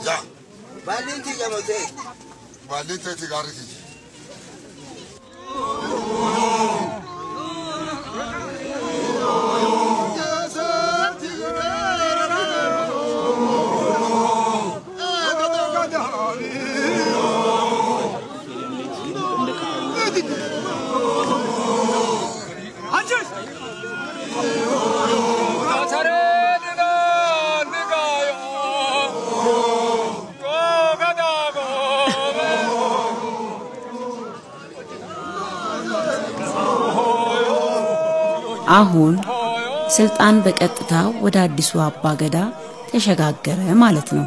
Ya. Valinti jamote. Valinti tigariti. አሁን ስልጣን በቀጥታ ወደ አዲሱ አባገዳ ተሸጋገረ ማለት ነው።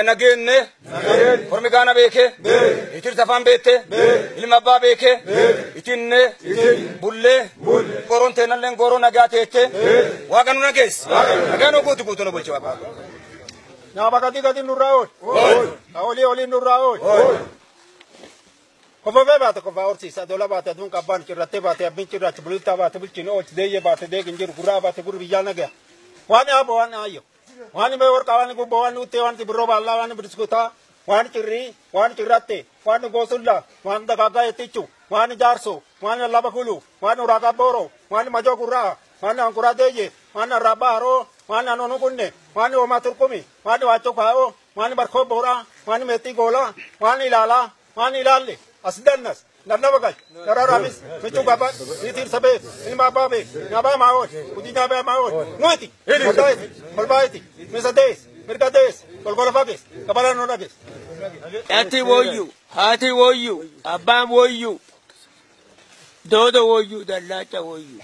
Nagenne, Formigana beke, itir tafan bete, ilmabba beke, itinne, bulle, koronte nallen korona gatete, waganu nages, agano gutu no bolche baba. Na bagati gati nurraoy, oli nurraoy. Kofa bata kofa orsi sa dola bata dun kabban kirate bata abin kirate bulta bata bulchino deye bata de ginjir gura bata gur bijana ga. Wani abo wani ayo. Wani me work wani go wani utte wani bro balla wani biskuta wani chirri wani chirate wani gosulla wani daga etichu wani jarso wani labakulu wani uraga boro wani majo gura wani ankura deje wani rabaro wani anonu kunne wani omaturkumi wani wacho khao wani barkho bora wani meti gola wani lala wani lalle asdannas nabnabagal nararamis michu baba nitir sabe ilma babe naba maoj udina ba maoj nuiti malbaiti misades mirgades golgolafagis kabala nonagis ati hati woyu abam woyu dodo woyu dalacha woyu